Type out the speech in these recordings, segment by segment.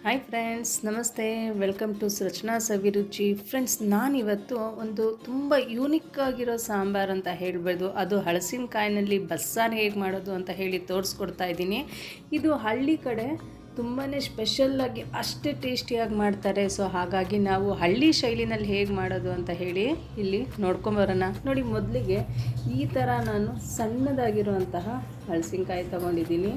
Hi friends, ನಮಸ್ತೆ. Welcome to ರಚನಾಸ್ ಅಭಿರುಚಿ. Friends, ನಾನಿವತ್ತು ಒಂದು ತುಂಬ ಯೂನಿಕ್ ಆಗಿರೋ ಸಾಂಬಾರು ಅಂತ ಹೇಳ್ಬೋದು. ಅದು ಹಲಸಿನಕಾಯಿನಲ್ಲಿ ಬಸ್ಸಾರು ಹೇಗೆ ಮಾಡೋದು ಅಂತ ಹೇಳಿ ತೋರಿಸ್ಕೊಡ್ತಾ ಇದ್ದೀನಿ. ಇದು ಹಳ್ಳಿ ಕಡೆ ತುಂಬಾ ಸ್ಪೆಷಲ್ಲಾಗಿ ಅಷ್ಟೇ ಟೇಸ್ಟಿಯಾಗಿ ಮಾಡ್ತಾರೆ. ಸೊ ಹಾಗಾಗಿ ನಾವು ಹಳ್ಳಿ ಶೈಲಿನಲ್ಲಿ ಹೇಗೆ ಮಾಡೋದು ಅಂತ ಹೇಳಿ ಇಲ್ಲಿ ನೋಡ್ಕೊಂಬರೋಣ. ನೋಡಿ, ಮೊದಲಿಗೆ ಈ ಥರ ನಾನು ಸಣ್ಣದಾಗಿರುವಂತಹ ಹಲಸಿನಕಾಯಿ ತೊಗೊಂಡಿದ್ದೀನಿ.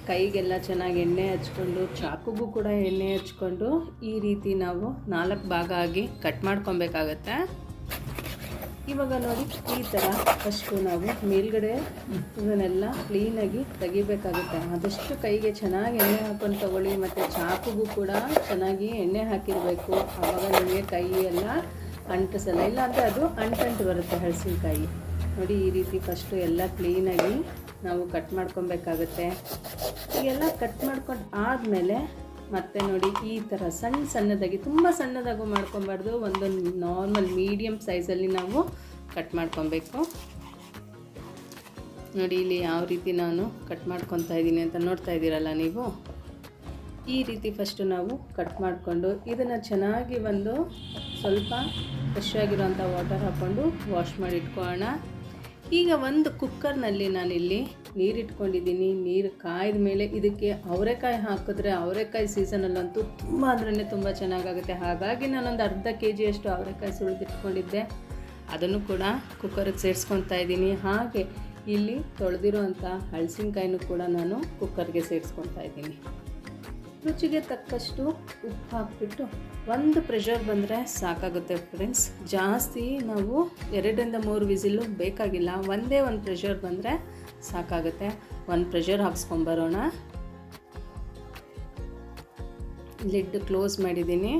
ಕೈಗೆಲ್ಲ ಚೆನ್ನಾಗಿ ಎಣ್ಣೆ ಹಚ್ಕೊಂಡು, ಚಾಕುಗೂ ಕೂಡ ಎಣ್ಣೆ ಹಚ್ಕೊಂಡು ಈ ರೀತಿ ನಾವು 4 ಭಾಗ ಆಗಿ ಕಟ್ ಮಾಡ್ಕೊಬೇಕಾಗತ್ತೆ. ಇವಾಗ ನೋಡಿ, ಈ ಥರ ಫಸ್ಟು ನಾವು ಮೇಲ್ಗಡೆ ಇದನ್ನೆಲ್ಲ ಕ್ಲೀನಾಗಿ ತೆಗಿಬೇಕಾಗುತ್ತೆ. ಆದಷ್ಟು ಕೈಗೆ ಚೆನ್ನಾಗಿ ಎಣ್ಣೆ ಹಾಕ್ಕೊಂಡು ತಗೊಳ್ಳಿ, ಮತ್ತು ಚಾಕುಗೂ ಕೂಡ ಚೆನ್ನಾಗಿ ಎಣ್ಣೆ ಹಾಕಿರಬೇಕು. ಆವಾಗ ನಿಮಗೆ ಕೈ ಎಲ್ಲ ಅಂಟಿಸಲ್ಲ, ಇಲ್ಲಾಂದರೆ ಅದು ಅಂಟಂಟು ಬರುತ್ತೆ ಹಲಸಿನಕಾಯಿ. ನೋಡಿ, ಈ ರೀತಿ ಫಸ್ಟು ಎಲ್ಲ ಕ್ಲೀನಾಗಿ ನಾವು ಕಟ್ ಮಾಡ್ಕೊಬೇಕಾಗುತ್ತೆ. ಈಗೆಲ್ಲ ಕಟ್ ಮಾಡ್ಕೊಂಡು ಆದಮೇಲೆ ಮತ್ತೆ ನೋಡಿ, ಈ ಥರ ಸಣ್ಣದಾಗಿ, ತುಂಬ ಸಣ್ಣದಾಗೂ ಮಾಡ್ಕೊಬಾರ್ದು, ಒಂದು ನಾರ್ಮಲ್ ಮೀಡಿಯಮ್ ಸೈಜಲ್ಲಿ ನಾವು ಕಟ್ ಮಾಡ್ಕೊಬೇಕು. ನೋಡಿ, ಇಲ್ಲಿ ಯಾವ ರೀತಿ ನಾನು ಕಟ್ ಮಾಡ್ಕೊತಾ ಇದ್ದೀನಿ ಅಂತ ನೋಡ್ತಾ ಇದ್ದೀರಲ್ಲ ನೀವು. ಈ ರೀತಿ ಫಸ್ಟು ನಾವು ಕಟ್ ಮಾಡಿಕೊಂಡು ಇದನ್ನು ಚೆನ್ನಾಗಿ ಒಂದು ಸ್ವಲ್ಪ ಫ್ರೆಶ್ ಆಗಿರೋಂಥ ವಾಟರ್ ಹಾಕ್ಕೊಂಡು ವಾಶ್ ಮಾಡಿ ಇಟ್ಕೊಳ್ಳೋಣ. ಈಗ ಒಂದು ಕುಕ್ಕರ್ನಲ್ಲಿ ನಾನಿಲ್ಲಿ ನೀರಿಟ್ಕೊಂಡಿದ್ದೀನಿ. ನೀರು ಕಾಯ್ದ ಮೇಲೆ ಇದಕ್ಕೆ ಅವರೆಕಾಯಿ ಹಾಕಿದ್ರೆ, ಅವರೆಕಾಯಿ ಸೀಸನಲ್ಲಂತೂ ತುಂಬ ಅಂದ್ರೆ ತುಂಬ ಚೆನ್ನಾಗಾಗುತ್ತೆ. ಹಾಗಾಗಿ ನಾನೊಂದು ಅರ್ಧ kg ಅವರೆಕಾಯಿ ಸುಳಿದಿಟ್ಕೊಂಡಿದ್ದೆ, ಅದನ್ನು ಕೂಡ ಕುಕ್ಕರಿಗೆ ಸೇರಿಸ್ಕೊತಾ ಇದ್ದೀನಿ. ಹಾಗೆ ಇಲ್ಲಿ ತೊಳೆದಿರುವಂಥ ಹಲಸಿನಕಾಯಿನೂ ಕೂಡ ನಾನು ಕುಕ್ಕರ್ಗೆ ಸೇರಿಸ್ಕೊತಾ ಇದ್ದೀನಿ. ರುಚಿಗೆ ತಕ್ಕಷ್ಟು ಉಪ್ಪು ಹಾಕಿಬಿಟ್ಟು ಒಂದು ಪ್ರೆಷರ್ ಬಂದರೆ ಸಾಕಾಗುತ್ತೆ ಫ್ರೆಂಡ್ಸ್. ಜಾಸ್ತಿ ನಾವು 2-3 ವಿಸಿಲು ಬೇಕಾಗಿಲ್ಲ, ಒಂದೇ ಒಂದು ಪ್ರೆಷರ್ ಬಂದರೆ ಸಾಕಾಗುತ್ತೆ. ಒಂದು ಪ್ರೆಷರ್ ಹಾಕ್ಸ್ಕೊಂಬರೋಣ. ಲಿಡ್ ಕ್ಲೋಸ್ ಮಾಡಿದ್ದೀನಿ.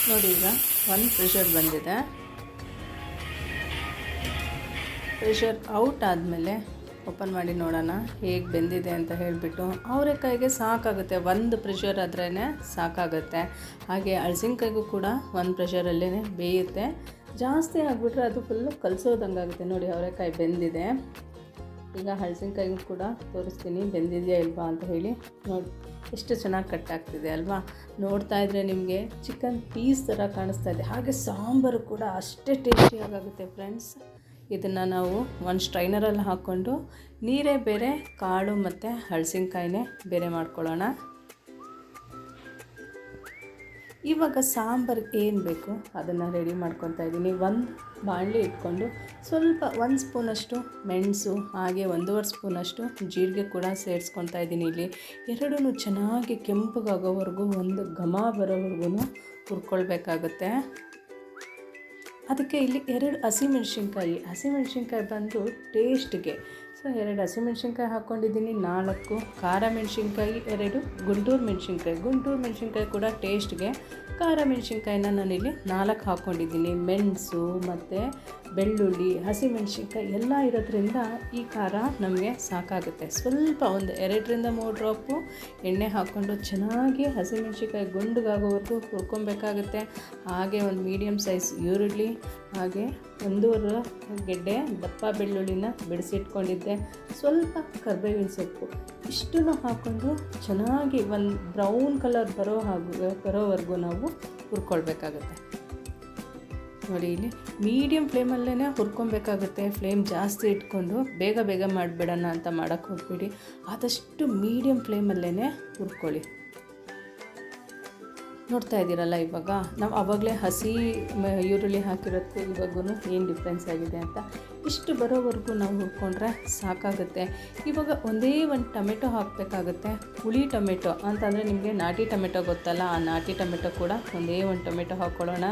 ನೋಡಿ, ಈಗ ಒಂದು ಪ್ರೆಷರ್ ಬಂದಿದೆ. ಪ್ರೆಷರ್ ಔಟ್ ಆದಮೇಲೆ ಓಪನ್ ಮಾಡಿ ನೋಡೋಣ ಹೇಗೆ ಬೆಂದಿದೆ ಅಂತ ಹೇಳಿಬಿಟ್ಟು. ಅವರೆಕಾಯಿಗೆ ಸಾಕಾಗುತ್ತೆ, ಒಂದು ಪ್ರೆಷರ್ ಆದ್ರೇ ಸಾಕಾಗುತ್ತೆ. ಹಾಗೆ ಹಲಸಿನಕಾಯಿಗೂ ಕೂಡ ಒಂದು ಪ್ರೆಷರಲ್ಲೇ ಬೇಯುತ್ತೆ. ಜಾಸ್ತಿ ಆಗಿಬಿಟ್ರೆ ಅದು ಫುಲ್ಲು ಕಲಸೋದಂಗಾಗುತ್ತೆ. ನೋಡಿ, ಅವರೆಕಾಯಿ ಬೆಂದಿದೆ. ಈಗ ಹಲಸಿನಕಾಯಿಗೂ ಕೂಡ ತೋರಿಸ್ತೀನಿ ಬೆಂದಿದೆಯಾ ಇಲ್ವಾ ಅಂತ ಹೇಳಿ. ನೋಡಿ, ಎಷ್ಟು ಚೆನ್ನಾಗಿ ಕಟ್ ಆಗ್ತಿದೆ ಅಲ್ವಾ. ನೋಡ್ತಾ ಇದ್ದರೆ ನಿಮಗೆ ಚಿಕನ್ ಪೀಸ್ ಥರ ಕಾಣಿಸ್ತಾ ಇದೆ. ಹಾಗೆ ಸಾಂಬಾರು ಕೂಡ ಅಷ್ಟೇ ಟೇಸ್ಟಿಯಾಗುತ್ತೆ ಫ್ರೆಂಡ್ಸ್. ಇದನ್ನು ನಾವು ಒಂದು ಸ್ಟ್ರೈನರಲ್ಲಿ ಹಾಕ್ಕೊಂಡು ನೀರೇ ಬೇರೆ, ಕಾಳು ಮತ್ತು ಹಲಸಿನಕಾಯಿನೇ ಬೇರೆ ಮಾಡ್ಕೊಳ್ಳೋಣ. ಇವಾಗ ಸಾಂಬಾರಿಗೆ ಏನು ಬೇಕು ಅದನ್ನು ರೆಡಿ ಮಾಡ್ಕೊತಾ ಇದ್ದೀನಿ. ಒಂದು ಬಾಣಲಿ ಇಟ್ಕೊಂಡು ಸ್ವಲ್ಪ 1 ಸ್ಪೂನಷ್ಟು ಮೆಣಸು, ಹಾಗೆ 1.5 ಸ್ಪೂನಷ್ಟು ಜೀರಿಗೆ ಕೂಡ ಸೇರಿಸ್ಕೊತಾ ಇದ್ದೀನಿ. ಇಲ್ಲಿ ಎರಡೂ ಚೆನ್ನಾಗಿ ಕೆಂಪಗಾಗೋವರೆಗೂ, ಒಂದು ಘಮ ಬರೋವರೆಗೂ ಹುರ್ಕೊಳ್ಬೇಕಾಗುತ್ತೆ. ಅದಕ್ಕೆ ಇಲ್ಲಿ 2 ಹಸಿಮೆಣ್ಸಿನ್ಕಾಯಿ ಬಂದು ಟೇಸ್ಟ್ಗೆ, ಸೊ 2 ಹಸಿಮೆಣ್ಸಿನ್ಕಾಯಿ ಹಾಕ್ಕೊಂಡಿದ್ದೀನಿ. 4 ಖಾರ ಮೆಣಸಿನ್ಕಾಯಿ, 2 ಗುಂಟೂರು ಮೆಣಸಿನ್ಕಾಯಿ ಕೂಡ ಟೇಸ್ಟ್ಗೆ. ಖಾರ ಮೆಣಸಿನ್ಕಾಯಿನ ನಾನಿಲ್ಲಿ 4 ಹಾಕ್ಕೊಂಡಿದ್ದೀನಿ. ಮೆಣಸು ಮತ್ತು ಬೆಳ್ಳುಳ್ಳಿ, ಹಸಿಮೆಣ್ಸಿನ್ಕಾಯಿ ಎಲ್ಲ ಇರೋದ್ರಿಂದ ಈ ಖಾರ ನಮಗೆ ಸಾಕಾಗುತ್ತೆ. ಸ್ವಲ್ಪ ಒಂದು 2-3 ಡ್ರಾಪು ಎಣ್ಣೆ ಹಾಕ್ಕೊಂಡು ಚೆನ್ನಾಗಿ ಹಸಿಮೆಣ್ಸಿನ್ಕಾಯಿ ಗುಂಡುಗಾಗೋವರೆಗೂ ಹುರ್ಕೊಬೇಕಾಗುತ್ತೆ. ಹಾಗೆ ಒಂದು ಮೀಡಿಯಮ್ ಸೈಜ್ ಈರುಳ್ಳಿ, ಹಾಗೆ 1.5 ಗೆಡ್ಡೆ ದಪ್ಪ ಬೆಳ್ಳುಳ್ಳಿನ ಬಿಡಿಸಿಟ್ಕೊಂಡಿದ್ದೆ, ಸ್ವಲ್ಪ ಕರಿಬೇವಿನ ಸೊಪ್ಪು, ಇಷ್ಟನ್ನು ಹಾಕ್ಕೊಂಡು ಚೆನ್ನಾಗಿ ಒಂದು ಬ್ರೌನ್ ಕಲರ್ ಬರೋವರೆಗೂ ನಾವು ಹುರ್ಕೊಳ್ಬೇಕಾಗುತ್ತೆ. ನೋಡಿ, ಇಲ್ಲಿ ಮೀಡಿಯಮ್ ಫ್ಲೇಮಲ್ಲೇ ಹುರ್ಕೊಬೇಕಾಗುತ್ತೆ. ಫ್ಲೇಮ್ ಜಾಸ್ತಿ ಇಟ್ಕೊಂಡು ಬೇಗ ಮಾಡಿಬಿಡೋಣ ಅಂತ ಮಾಡೋಕ್ಕೆ ಹೋಗ್ಬಿಡಿ. ಆದಷ್ಟು ಮೀಡಿಯಮ್ ಫ್ಲೇಮಲ್ಲೇ ಹುರ್ಕೊಳ್ಳಿ. ನೋಡ್ತಾ ಇದ್ದೀರಲ್ಲ, ಇವಾಗ ನಾವು ಆವಾಗಲೇ ಹಸಿ ಈರುಳ್ಳಿ ಹಾಕಿರೋದಕ್ಕೂ ಇವಾಗೂ ಏನು ಡಿಫ್ರೆನ್ಸ್ ಆಗಿದೆ ಅಂತ. ಇಷ್ಟು ಬರೋವರೆಗೂ ನಾವು ಹುರ್ಕೊಂಡ್ರೆ ಸಾಕಾಗುತ್ತೆ. ಇವಾಗ ಒಂದೇ ಒಂದು ಟೊಮೆಟೊ ಹಾಕಬೇಕಾಗುತ್ತೆ. ಹುಳಿ ಟೊಮೆಟೊ ಅಂತಂದರೆ ನಿಮಗೆ ನಾಟಿ ಟೊಮೆಟೊ ಗೊತ್ತಲ್ಲ, ಆ ನಾಟಿ ಟೊಮೆಟೊ ಕೂಡ ಒಂದೇ ಒಂದು ಟೊಮೆಟೊ ಹಾಕ್ಕೊಳ್ಳೋಣ.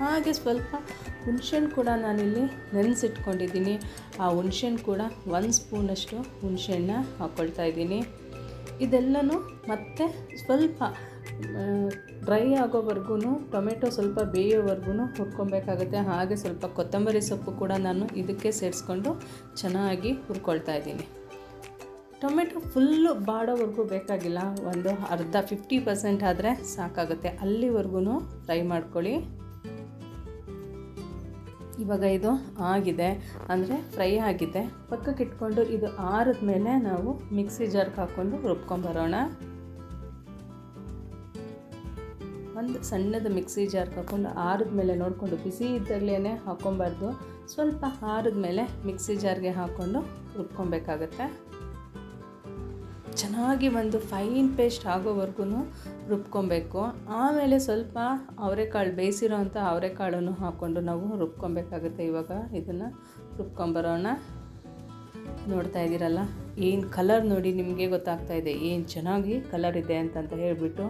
ಹಾಗೆ ಸ್ವಲ್ಪ ಹುಣಸೆಹಣ್ಣು ಕೂಡ ನಾನಿಲ್ಲಿ ನೆನೆಸಿಟ್ಕೊಂಡಿದ್ದೀನಿ. ಆ ಹುಣಸೆಹಣ್ಣು ಕೂಡ 1 ಸ್ಪೂನಷ್ಟು ಹುಣಸೆಹಣ್ಣ ಹಾಕ್ಕೊಳ್ತಾ ಇದ್ದೀನಿ. ಇದೆಲ್ಲನೂ ಮತ್ತೆ ಸ್ವಲ್ಪ ಡ್ರೈ ಆಗೋವರೆಗೂ, ಟೊಮೆಟೊ ಸ್ವಲ್ಪ ಬೇಯೋವರೆಗೂ ಹುರ್ಕೊಬೇಕಾಗುತ್ತೆ. ಹಾಗೆ ಸ್ವಲ್ಪ ಕೊತ್ತಂಬರಿ ಸೊಪ್ಪು ಕೂಡ ನಾನು ಇದಕ್ಕೆ ಸೇರಿಸ್ಕೊಂಡು ಚೆನ್ನಾಗಿ ಹುರ್ಕೊಳ್ತಾ ಇದ್ದೀನಿ. ಟೊಮೆಟೊ ಫುಲ್ಲು ಬಾಡೋವರೆಗೂ ಬೇಕಾಗಿಲ್ಲ, ಒಂದು ಅರ್ಧ 50% ಆದರೆ ಸಾಕಾಗುತ್ತೆ. ಅಲ್ಲಿವರೆಗೂ ಫ್ರೈ ಮಾಡ್ಕೊಳ್ಳಿ. ಇವಾಗ ಇದು ಆಗಿದೆ, ಅಂದರೆ ಫ್ರೈ ಆಗಿದೆ. ಪಕ್ಕಕ್ಕೆ ಇಟ್ಕೊಂಡು ಇದು ಆರಿದ ಮೇಲೆ ನಾವು ಮಿಕ್ಸಿ ಜಾರ್ಗೆ ಹಾಕ್ಕೊಂಡು ರುಬ್ಕೊಂಬರೋಣ. ಒಂದು ಸಣ್ಣದ ಮಿಕ್ಸಿ ಜಾರ್ಗೆ ಹಾಕ್ಕೊಂಡು ಆರಿದ ಮೇಲೆ ನೋಡಿಕೊಂಡು, ಬಿಸಿ ಇದ್ದಾಗಲೇ ಹಾಕ್ಕೊಬಾರ್ದು, ಸ್ವಲ್ಪ ಆರಿದ ಮೇಲೆ ಮಿಕ್ಸಿ ಜಾರ್ಗೆ ಹಾಕ್ಕೊಂಡು ರುಬ್ಕೊಬೇಕಾಗತ್ತೆ. ಚೆನ್ನಾಗಿ ಒಂದು ಫೈನ್ ಪೇಸ್ಟ್ ಆಗೋವರೆಗೂ ರುಬ್ಕೊಬೇಕು. ಆಮೇಲೆ ಸ್ವಲ್ಪ ಅವರೆಕಾಳು, ಬೇಯಿಸಿರೋ ಅಂಥ ಅವರೆಕಾಳನ್ನು ಹಾಕ್ಕೊಂಡು ನಾವು ರುಬ್ಕೊಬೇಕಾಗುತ್ತೆ. ಇವಾಗ ಇದನ್ನು ರುಬ್ಕೊಂಬರೋಣ. ನೋಡ್ತಾ ಇದ್ದೀರಲ್ಲ, ಏನು ಕಲರ್ ನೋಡಿ, ನಿಮಗೆ ಗೊತ್ತಾಗ್ತಾ ಇದೆ ಏನು ಚೆನ್ನಾಗಿ ಕಲರ್ ಇದೆ ಅಂತ ಹೇಳಿಬಿಟ್ಟು.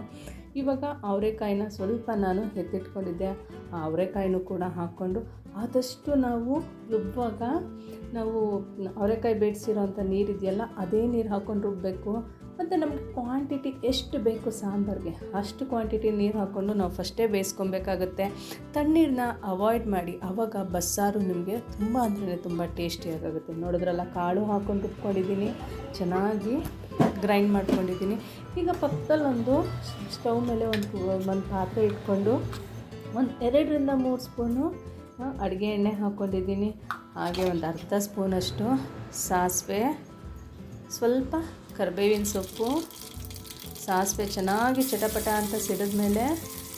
ಇವಾಗ ಅವರೆಕಾಯಿನ ಸ್ವಲ್ಪ ನಾನು ಎತ್ತಿಟ್ಕೊಂಡಿದ್ದೆ, ಆ ಅವರೆಕಾಯಿನೂ ಕೂಡ ಹಾಕ್ಕೊಂಡು ಆದಷ್ಟು ನಾವು ರುಬ್ಬುವಾಗ ನಾವು ಅವರೆಕಾಯಿ ಬೇಯಿಸಿರೋ ಅಂಥ ನೀರಿದೆಯಲ್ಲ, ಅದೇ ನೀರು ಹಾಕ್ಕೊಂಡು ರುಬ್ಬಬೇಕು. ಮತ್ತು ನಮಗೆ ಕ್ವಾಂಟಿಟಿ ಎಷ್ಟು ಬೇಕು ಸಾಂಬಾರಿಗೆ ಅಷ್ಟು ಕ್ವಾಂಟಿಟಿ ನೀರು ಹಾಕ್ಕೊಂಡು ನಾವು ಫಸ್ಟೇ ಬೇಯಿಸ್ಕೊಬೇಕಾಗುತ್ತೆ. ತಣ್ಣೀರನ್ನ ಅವಾಯ್ಡ್ ಮಾಡಿ, ಆವಾಗ ಬಸ್ಸಾರು ನಿಮಗೆ ತುಂಬ ಅಂದರೆ ತುಂಬ ಟೇಸ್ಟಿಯಾಗುತ್ತೆ. ನೋಡಿದ್ರಲ್ಲ, ಕಾಳು ಹಾಕ್ಕೊಂಡು ರುಬ್ಕೊಂಡಿದ್ದೀನಿ, ಚೆನ್ನಾಗಿ ಗ್ರೈಂಡ್ ಮಾಡ್ಕೊಂಡಿದ್ದೀನಿ. ಈಗ ಪಕ್ಕದಲ್ಲೊಂದು ಸ್ಟವ್ ಮೇಲೆ ಒಂದು ಪಾತ್ರೆ ಇಟ್ಕೊಂಡು 2-3 ಸ್ಪೂನು ಅಡುಗೆ ಎಣ್ಣೆ ಹಾಕ್ಕೊಂಡಿದ್ದೀನಿ. ಹಾಗೆ ಒಂದು ಅರ್ಧ ಸ್ಪೂನಷ್ಟು ಸಾಸಿವೆ, ಸ್ವಲ್ಪ ಕರಿಬೇವಿನ ಸೊಪ್ಪು. ಸಾಸಿವೆ ಚೆನ್ನಾಗಿ ಚಟಪಟ ಅಂತ ಸಿಡಿದ ಮೇಲೆ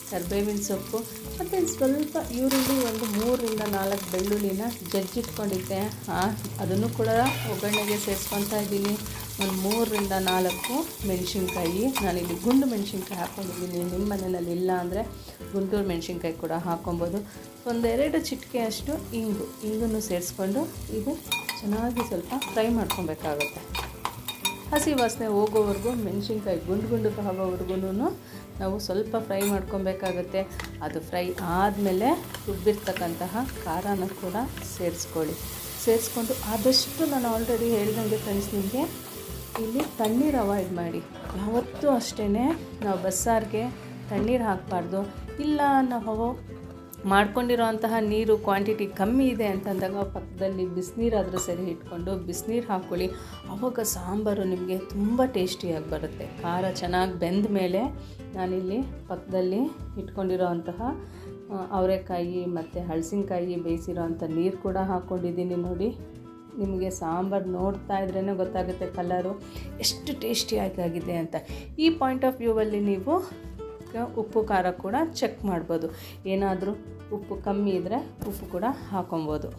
ಕರಿಬೇವಿನ ಸೊಪ್ಪು ಮತ್ತು ಸ್ವಲ್ಪ ಈರುಳ್ಳಿ, ಒಂದು 3-4 ಬೆಳ್ಳುಳ್ಳಿನ ಜಜ್ಜಿಟ್ಕೊಂಡಿದ್ದೆ, ಅದನ್ನು ಕೂಡ ಒಗ್ಗರಣೆಗೆ ಸೇರಿಸ್ಕೊತಾ ಇದ್ದೀನಿ. ಒಂದು 3-4 ಮೆಣಸಿನ್ಕಾಯಿ, ನಾನಿಲ್ಲಿ ಗುಂಡು ಮೆಣಸಿನ್ಕಾಯಿ ಹಾಕ್ಕೊಂಡಿದ್ದೀನಿ. ನಿಮ್ಮ ಮನೆಯಲ್ಲಿ ಇಲ್ಲ ಅಂದರೆ ಗುಂಟೂರು ಮೆಣಸಿನ್ಕಾಯಿ ಕೂಡ ಹಾಕ್ಕೊಬೋದು. 1-2 ಚಿಟಿಕೆಯಷ್ಟು ಇಂಗನ್ನು ಸೇರಿಸ್ಕೊಂಡು ಇದು ಚೆನ್ನಾಗಿ ಸ್ವಲ್ಪ ಫ್ರೈ ಮಾಡ್ಕೊಬೇಕಾಗುತ್ತೆ. ಹಸಿ ವಾಸನೆ ಹೋಗೋವರೆಗೂ, ಮೆಣಸಿನ್ಕಾಯಿ ಗುಂಡು ಆಗೋವರೆಗೂ ನಾವು ಸ್ವಲ್ಪ ಫ್ರೈ ಮಾಡ್ಕೊಬೇಕಾಗುತ್ತೆ. ಅದು ಫ್ರೈ ಆದಮೇಲೆ ರುಬ್ಬಿರ್ತಕ್ಕಂತಹ ಖಾರನ ಕೂಡ ಸೇರಿಸ್ಕೊಂಡು ಆದಷ್ಟು ನಾನು ಆಲ್ರೆಡಿ ಹೇಳಿದಂಗೆ ಫ್ರೆಂಡ್ಸ್, ನಿಮಗೆ ಇಲ್ಲಿ ತಣ್ಣೀರು ಅವಾಯ್ಡ್ ಮಾಡಿ. ಯಾವತ್ತೂ ಅಷ್ಟೇ ನಾವು ಬಸ್ಸಾರಿಗೆ ತಣ್ಣೀರು ಹಾಕಬಾರ್ದು. ಇಲ್ಲ ನಾವು ಮಾಡ್ಕೊಂಡಿರೋ ಅಂತಹ ನೀರು ಕ್ವಾಂಟಿಟಿ ಕಮ್ಮಿ ಇದೆ ಅಂತಂದಾಗ ಪಕ್ಕದಲ್ಲಿ ಬಿಸಿನೀರಾದರೂ ಸರಿ ಇಟ್ಕೊಂಡು ಬಿಸಿನೀರು ಹಾಕ್ಕೊಳ್ಳಿ. ಆವಾಗ ಸಾಂಬಾರು ನಿಮಗೆ ತುಂಬ ಟೇಸ್ಟಿಯಾಗಿ ಬರುತ್ತೆ. ಖಾರ ಚೆನ್ನಾಗಿ ಬೆಂದ ಮೇಲೆ ನಾನಿಲ್ಲಿ ಪಕ್ಕದಲ್ಲಿ ಇಟ್ಕೊಂಡಿರೋ ಅಂತಹ ಅವರೆಕಾಯಿ ಮತ್ತು ಹಲಸಿನಕಾಯಿ ಬೇಯಿಸಿರೋ ಅಂಥ ನೀರು ಕೂಡ ಹಾಕ್ಕೊಂಡಿದ್ದೀನಿ. ನೋಡಿ, ನಿಮಗೆ ಸಾಂಬಾರು ನೋಡ್ತಾ ಇದ್ರೇ ಗೊತ್ತಾಗುತ್ತೆ ಕಲರು ಎಷ್ಟು ಟೇಸ್ಟಿಯಾಗಿದೆ ಅಂತ. ಈ ಪಾಯಿಂಟ್ ಆಫ್ ವ್ಯೂವಲ್ಲಿ ನೀವು ಉಪ್ಪು ಖಾರ ಕೂಡ ಚೆಕ್ ಮಾಡ್ಬೋದು. ಏನಾದರೂ ಉಪ್ಪು ಕಮ್ಮಿ ಇದ್ದರೆ ಉಪ್ಪು ಕೂಡ ಹಾಕೊಬೋದು.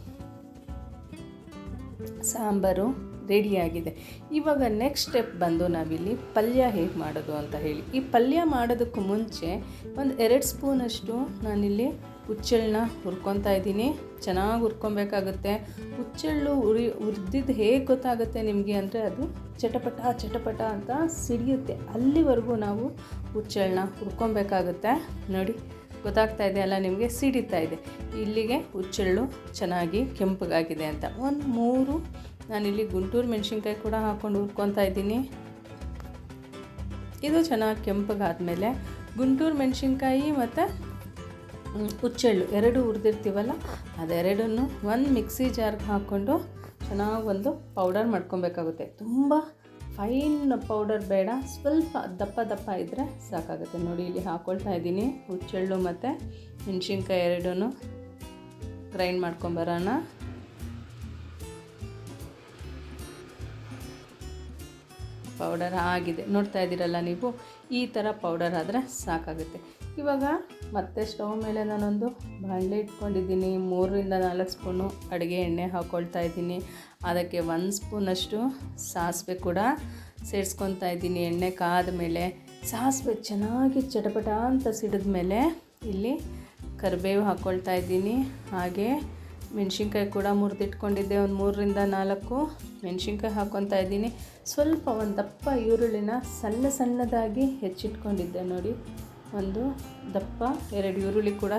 ಸಾಂಬಾರು ರೆಡಿಯಾಗಿದೆ. ಇವಾಗ ನೆಕ್ಸ್ಟ್ ಸ್ಟೆಪ್ ಬಂದು ನಾವಿಲ್ಲಿ ಪಲ್ಯ ಹೇಗೆ ಮಾಡೋದು ಅಂತ ಹೇಳಿ. ಈ ಪಲ್ಯ ಮಾಡೋದಕ್ಕೂ ಮುಂಚೆ ಒಂದು 2 ಸ್ಪೂನಷ್ಟು ನಾನಿಲ್ಲಿ ಹುಚ್ಚೆಳ್ಳನ್ನ ಹುರ್ಕೊತಾ ಇದ್ದೀನಿ. ಚೆನ್ನಾಗಿ ಹುರ್ಕೊಬೇಕಾಗುತ್ತೆ. ಹುಚ್ಚೆಳ್ಳು ಹುರಿದಿದ್ದು ಹೇಗೆ ಗೊತ್ತಾಗುತ್ತೆ ನಿಮಗೆ ಅಂದರೆ, ಅದು ಚಟಪಟ ಅಂತ ಸಿಡಿಯುತ್ತೆ. ಅಲ್ಲಿವರೆಗೂ ನಾವು ಹುಚ್ಚೆಳ್ಳನ್ನ ಹುರ್ಕೊಬೇಕಾಗುತ್ತೆ. ನೋಡಿ, ಗೊತ್ತಾಗ್ತಾ ಇದೆ ಅಲ್ಲ ನಿಮಗೆ, ಸಿಡಿತಾ ಇದೆ. ಇಲ್ಲಿಗೆ ಹುಚ್ಚೆಳ್ಳು ಚೆನ್ನಾಗಿ ಕೆಂಪಗಾಗಿದೆ ಅಂತ. 3 ನಾನಿಲ್ಲಿ ಗುಂಟೂರು ಮೆಣಸಿನ್ಕಾಯಿ ಕೂಡ ಹಾಕ್ಕೊಂಡು ಹುರ್ಕೊತಾ ಇದ್ದೀನಿ. ಇದು ಚೆನ್ನಾಗಿ ಕೆಂಪಗಾದ್ಮೇಲೆ ಗುಂಟೂರು ಮೆಣಸಿನ್ಕಾಯಿ ಮತ್ತು ಹುಚ್ಚೆಳ್ಳು 2 ಹುರಿದಿರ್ತೀವಲ್ಲ, ಅದೆರಡನ್ನು ಒಂದು ಮಿಕ್ಸಿ ಜಾರ್ಗೆ ಹಾಕ್ಕೊಂಡು ಚೆನ್ನಾಗಿ ಒಂದು ಪೌಡರ್ ಮಾಡ್ಕೊಬೇಕಾಗುತ್ತೆ. ತುಂಬ ಫೈನ್ ಪೌಡರ್ ಬೇಡ, ಸ್ವಲ್ಪ ದಪ್ಪ ಇದ್ದರೆ ಸಾಕಾಗುತ್ತೆ. ನೋಡಿ, ಇಲ್ಲಿ ಹಾಕ್ಕೊಳ್ತಾ ಇದ್ದೀನಿ ಹುಚ್ಚೆಳ್ಳು ಮತ್ತು ಮೆಣಸಿನ್ಕಾಯಿ 2 ಗ್ರೈಂಡ್ ಮಾಡ್ಕೊಂಬರೋಣ. ಪೌಡರ್ ಆಗಿದೆ, ನೋಡ್ತಾ ಇದ್ದೀರಲ್ಲ ನೀವು, ಈ ಥರ ಪೌಡರ್ ಆದರೆ ಸಾಕಾಗುತ್ತೆ. ಇವಾಗ ಮತ್ತೆ ಸ್ಟವ್ ಮೇಲೆ ನಾನೊಂದು ಬಾಣಲೆ ಇಟ್ಕೊಂಡಿದ್ದೀನಿ. 3-4 ಸ್ಪೂನು ಅಡುಗೆ ಎಣ್ಣೆ ಹಾಕ್ಕೊಳ್ತಾ ಇದ್ದೀನಿ. ಅದಕ್ಕೆ 1 ಸ್ಪೂನಷ್ಟು ಸಾಸಿವೆ ಕೂಡ ಸೇರಿಸ್ಕೊತಾ ಇದ್ದೀನಿ. ಎಣ್ಣೆ ಕಾದ ಮೇಲೆ ಸಾಸಿವೆ ಚೆನ್ನಾಗಿ ಚಟಪಟ ಅಂತ ಸಿಡಿದ ಮೇಲೆ ಇಲ್ಲಿ ಕರಿಬೇವು ಹಾಕ್ಕೊಳ್ತಾ ಇದ್ದೀನಿ. ಹಾಗೆ ಮೆಣಸಿನ್ಕಾಯಿ ಕೂಡ ಮುರಿದಿಟ್ಕೊಂಡಿದ್ದೆ, ಒಂದು 3-4 ಮೆಣಸಿನ್ಕಾಯಿ ಹಾಕ್ಕೊತಾ ಇದ್ದೀನಿ. ಸ್ವಲ್ಪ ಒಂದು ದಪ್ಪ ಈರುಳ್ಳಿನ ಸಣ್ಣದಾಗಿ ಹೆಚ್ಚಿಟ್ಕೊಂಡಿದ್ದೆ. ನೋಡಿ, ಒಂದು ದಪ್ಪ 2 ಈರುಳ್ಳಿ ಕೂಡ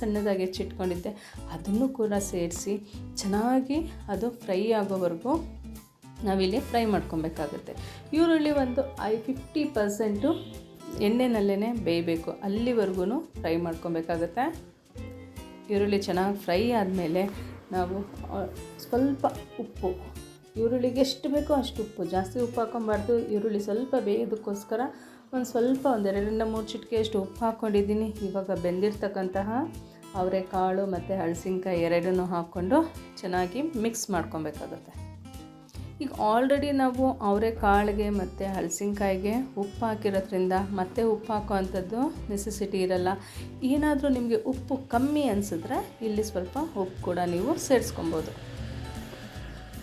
ಸಣ್ಣದಾಗಿ ಹೆಚ್ಚಿಟ್ಕೊಂಡಿದ್ದೆ, ಅದನ್ನು ಕೂಡ ಸೇರಿಸಿ ಚೆನ್ನಾಗಿ ಅದು ಫ್ರೈ ಆಗೋವರೆಗೂ ನಾವಿಲ್ಲಿ ಫ್ರೈ ಮಾಡ್ಕೊಬೇಕಾಗುತ್ತೆ. ಈರುಳ್ಳಿ ಒಂದು 50% ಎಣ್ಣೆನಲ್ಲೇ ಬೇಯಬೇಕು, ಅಲ್ಲಿವರೆಗೂ ಫ್ರೈ ಮಾಡ್ಕೊಬೇಕಾಗುತ್ತೆ. ಈರುಳ್ಳಿ ಚೆನ್ನಾಗಿ ಫ್ರೈ ಆದಮೇಲೆ ನಾವು ಸ್ವಲ್ಪ ಉಪ್ಪು, ಈರುಳ್ಳಿಗೆ ಎಷ್ಟು ಬೇಕೋ ಅಷ್ಟು ಉಪ್ಪು, ಜಾಸ್ತಿ ಉಪ್ಪು ಹಾಕ್ಕೊಬಾರ್ದು. ಈರುಳ್ಳಿ ಸ್ವಲ್ಪ ಬೇಯೋದಕ್ಕೋಸ್ಕರ ಒಂದು 2-3 ಚಿಟಿಕೆಯಷ್ಟು ಉಪ್ಪು ಹಾಕ್ಕೊಂಡಿದ್ದೀನಿ. ಇವಾಗ ಬೆಂದಿರ್ತಕ್ಕಂತಹ ಅವರೆಕಾಳು ಮತ್ತು ಹಲಸಿನಕಾಯಿ ಎರಡನ್ನೂ ಹಾಕ್ಕೊಂಡು ಚೆನ್ನಾಗಿ ಮಿಕ್ಸ್ ಮಾಡ್ಕೊಬೇಕಾಗುತ್ತೆ. ಈಗ ಆಲ್ರೆಡಿ ನಾವು ಅವರೆಕಾಳಿಗೆ ಮತ್ತು ಹಲಸಿನಕಾಯಿಗೆ ಉಪ್ಪು ಹಾಕಿರೋದ್ರಿಂದ ಮತ್ತೆ ಉಪ್ಪು ಹಾಕೋ ಅಂಥದ್ದು ನೆಸೆಸಿಟಿ ಇರಲ್ಲ. ಏನಾದರೂ ನಿಮಗೆ ಉಪ್ಪು ಕಮ್ಮಿ ಅನಿಸಿದ್ರೆ ಇಲ್ಲಿ ಸ್ವಲ್ಪ ಉಪ್ಪು ಕೂಡ ನೀವು ಸೇರಿಸ್ಕೊಬೋದು.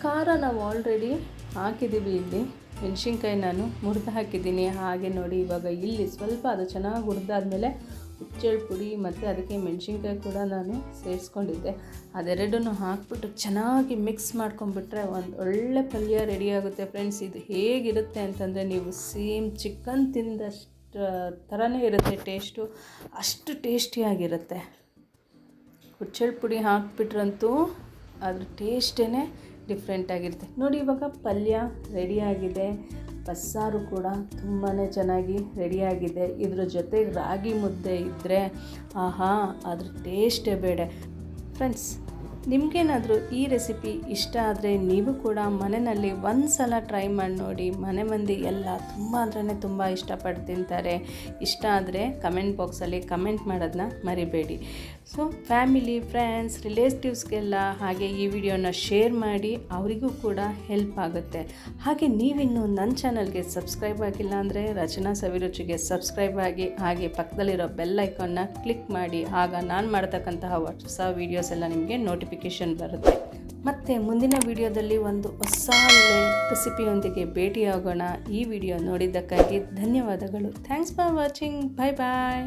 ಖಾರ ನಾವು ಆಲ್ರೆಡಿ ಹಾಕಿದ್ದೀವಿ. ಇಲ್ಲಿ ಮೆಣಸಿನ್ಕಾಯಿ ನಾನು ಮುರಿದು ಹಾಕಿದ್ದೀನಿ. ಹಾಗೆ ನೋಡಿ ಇವಾಗ ಇಲ್ಲಿ ಸ್ವಲ್ಪ ಅದು ಚೆನ್ನಾಗಿ ಹುರಿದಾದ್ಮೇಲೆ ಹುಚ್ಚೆಳ್ಳು ಪುಡಿ ಮತ್ತು ಅದಕ್ಕೆ ಮೆಣಸಿನ್ಕಾಯಿ ಕೂಡ ನಾನು ಸೇರಿಸ್ಕೊಂಡಿದ್ದೆ. ಅದೆರಡನ್ನೂ ಹಾಕ್ಬಿಟ್ಟು ಚೆನ್ನಾಗಿ ಮಿಕ್ಸ್ ಮಾಡ್ಕೊಂಡ್ಬಿಟ್ರೆ ಒಂದು ಒಳ್ಳೆ ಪಲ್ಯ ರೆಡಿಯಾಗುತ್ತೆ ಫ್ರೆಂಡ್ಸ್. ಇದು ಹೇಗಿರುತ್ತೆ ಅಂತಂದರೆ ನೀವು ಸೇಮ್ ಚಿಕನ್ ತಿಂದಷ್ಟು ಥರನೇ ಇರುತ್ತೆ ಟೇಸ್ಟು, ಅಷ್ಟು ಟೇಸ್ಟಿಯಾಗಿರುತ್ತೆ. ಹುಚ್ಚೆಳ್ಳು ಪುಡಿ ಹಾಕ್ಬಿಟ್ರಂತೂ ಅದ್ರ ಟೇಸ್ಟೇ ಡಿಫ್ರೆಂಟಾಗಿರುತ್ತೆ. ನೋಡಿ ಇವಾಗ ಪಲ್ಯ ರೆಡಿಯಾಗಿದೆ. ಬಸ್ಸಾರು ಕೂಡ ತುಂಬಾ ಚೆನ್ನಾಗಿ ರೆಡಿಯಾಗಿದೆ. ಇದ್ರ ಜೊತೆಗೆ ರಾಗಿ ಮುದ್ದೆ ಇದ್ದರೆ ಆಹಾ, ಅದ್ರ ಟೇಸ್ಟೇ ಬೇಡ ಫ್ರೆಂಡ್ಸ್. ನಿಮಗೇನಾದರೂ ಈ ರೆಸಿಪಿ ಇಷ್ಟ ಆದರೆ ನೀವು ಕೂಡ ಮನೆಯಲ್ಲಿ ಒಂದು ಸಲ ಟ್ರೈ ಮಾಡಿ ನೋಡಿ. ಮನೆ ಮಂದಿ ಎಲ್ಲ ತುಂಬ ಅಂದ್ರೆ ತುಂಬ ಇಷ್ಟಪಟ್ಟು ತಿಂತಾರೆ. ಇಷ್ಟ ಆದರೆ ಕಮೆಂಟ್ ಬಾಕ್ಸಲ್ಲಿ ಕಮೆಂಟ್ ಮಾಡೋದನ್ನ ಮರಿಬೇಡಿ. ಸೊ ಫ್ಯಾಮಿಲಿ, ಫ್ರೆಂಡ್ಸ್, ರಿಲೇಟಿವ್ಸ್ಗೆಲ್ಲ ಹಾಗೆ ಈ ವಿಡಿಯೋನ ಶೇರ್ ಮಾಡಿ, ಅವರಿಗೂ ಕೂಡ ಹೆಲ್ಪ್ ಆಗುತ್ತೆ. ಹಾಗೆ ನೀವಿನ್ನೂ ನನ್ನ ಚಾನಲ್ಗೆ ಸಬ್ಸ್ಕ್ರೈಬ್ ಆಗಿಲ್ಲ ಅಂದರೆ ರಚನಾ ಸವಿರುಚಿಗೆ ಸಬ್ಸ್ಕ್ರೈಬ್ ಆಗಿ, ಹಾಗೆ ಪಕ್ಕದಲ್ಲಿರೋ ಬೆಲ್ ಐಕಾನ್ನ ಕ್ಲಿಕ್ ಮಾಡಿ. ಆಗ ನಾನು ಮಾಡ್ತಕ್ಕಂತಹ ಹೊಸ ವೀಡಿಯೋಸ್ ಎಲ್ಲ ನಿಮಗೆ ನೋಟಿಫಿಕೇಷನ್ ಬರುತ್ತೆ. ಮತ್ತು ಮುಂದಿನ ವಿಡಿಯೋದಲ್ಲಿ ಒಂದು ಹೊಸ ರೆಸಿಪಿಯೊಂದಿಗೆ ಭೇಟಿಯಾಗೋಣ. ಈ ವಿಡಿಯೋ ನೋಡಿದ್ದಕ್ಕಾಗಿ ಧನ್ಯವಾದಗಳು. Thanks for watching. Bye bye.